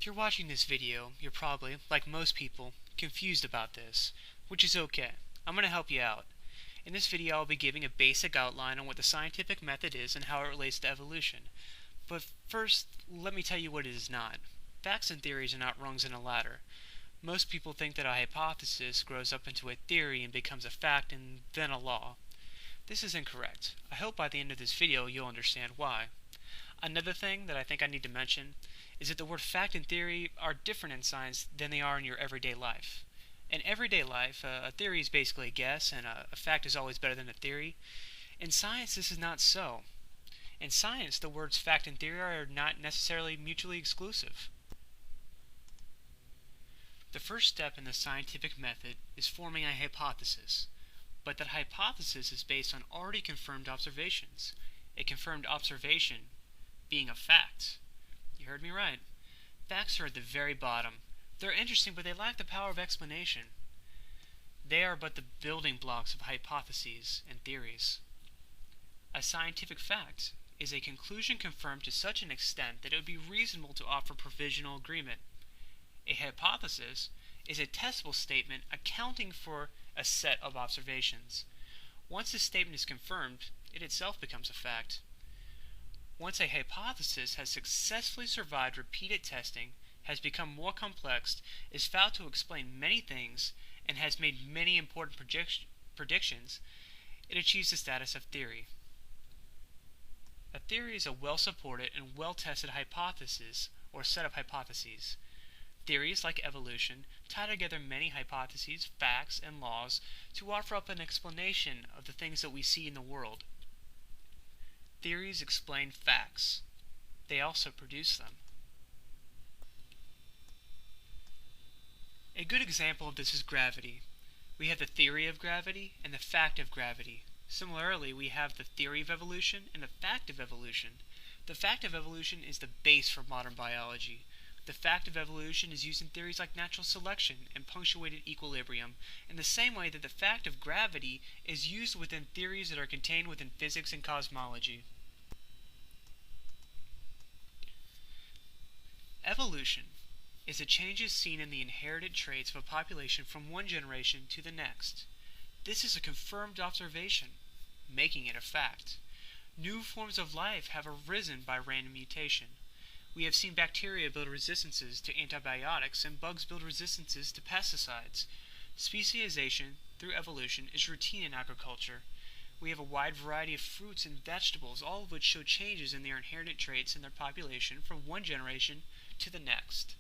If you're watching this video, you're probably, like most people, confused about this, which is okay. I'm going to help you out. In this video, I'll be giving a basic outline on what the scientific method is and how it relates to evolution. But first, let me tell you what it is not. Facts and theories are not rungs in a ladder. Most people think that a hypothesis grows up into a theory and becomes a fact and then a law. This is incorrect. I hope by the end of this video you'll understand why. Another thing that I think I need to mention is that the word fact and theory are different in science than they are in your everyday life. In everyday life, a theory is basically a guess, and a fact is always better than a theory. In science, this is not so. In science, the words fact and theory are not necessarily mutually exclusive. The first step in the scientific method is forming a hypothesis, but that hypothesis is based on already confirmed observations. A confirmed observation being a fact. You heard me right. Facts are at the very bottom. They're interesting, but they lack the power of explanation. They are but the building blocks of hypotheses and theories. A scientific fact is a conclusion confirmed to such an extent that it would be reasonable to offer provisional agreement. A hypothesis is a testable statement accounting for a set of observations. Once this statement is confirmed, it itself becomes a fact. Once a hypothesis has successfully survived repeated testing, has become more complex, is found to explain many things, and has made many important predictions, it achieves the status of theory. A theory is a well-supported and well-tested hypothesis or set of hypotheses. Theories, like evolution, tie together many hypotheses, facts, and laws to offer up an explanation of the things that we see in the world. Theories explain facts. They also produce them. A good example of this is gravity. We have the theory of gravity and the fact of gravity. Similarly, we have the theory of evolution and the fact of evolution. The fact of evolution is the base for modern biology. The fact of evolution is used in theories like natural selection and punctuated equilibrium, in the same way that the fact of gravity is used within theories that are contained within physics and cosmology. Evolution is the changes seen in the inherited traits of a population from one generation to the next. This is a confirmed observation, making it a fact. New forms of life have arisen by random mutation. We have seen bacteria build resistances to antibiotics and bugs build resistances to pesticides. Speciation through evolution is routine in agriculture. We have a wide variety of fruits and vegetables, all of which show changes in their inherited traits in their population from one generation to the next.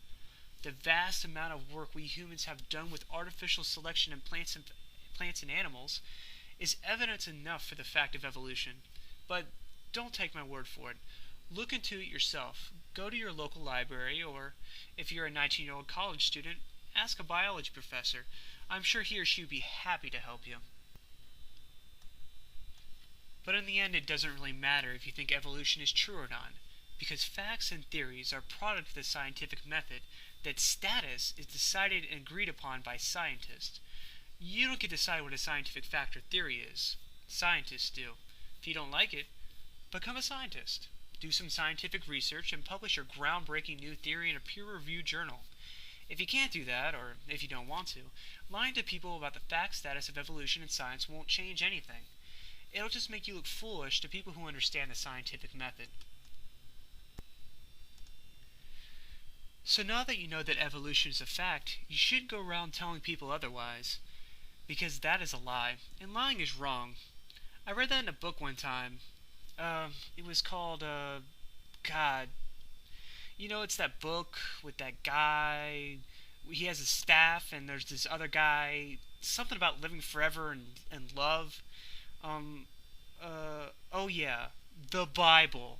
The vast amount of work we humans have done with artificial selection in plants and animals is evidence enough for the fact of evolution. But don't take my word for it. Look into it yourself. Go to your local library, or if you're a 19-year-old college student, ask a biology professor. I'm sure he or she would be happy to help you. But in the end, it doesn't really matter if you think evolution is true or not, because facts and theories are product of the scientific method that status is decided and agreed upon by scientists. You don't get to decide what a scientific fact or theory is. Scientists do. If you don't like it, become a scientist. Do some scientific research and publish your groundbreaking new theory in a peer-reviewed journal. If you can't do that, or if you don't want to, lying to people about the fact status of evolution in science won't change anything. It'll just make you look foolish to people who understand the scientific method. So now that you know that evolution is a fact, you shouldn't go around telling people otherwise, because that is a lie, and lying is wrong. I read that in a book one time. It was called, God, you know, it's that book with that guy, he has a staff, and there's this other guy, something about living forever and love. Oh yeah, the Bible.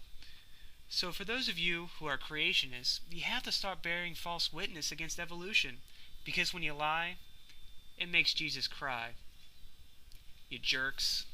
So for those of you who are creationists, you have to start bearing false witness against evolution, because when you lie, it makes Jesus cry. You jerks.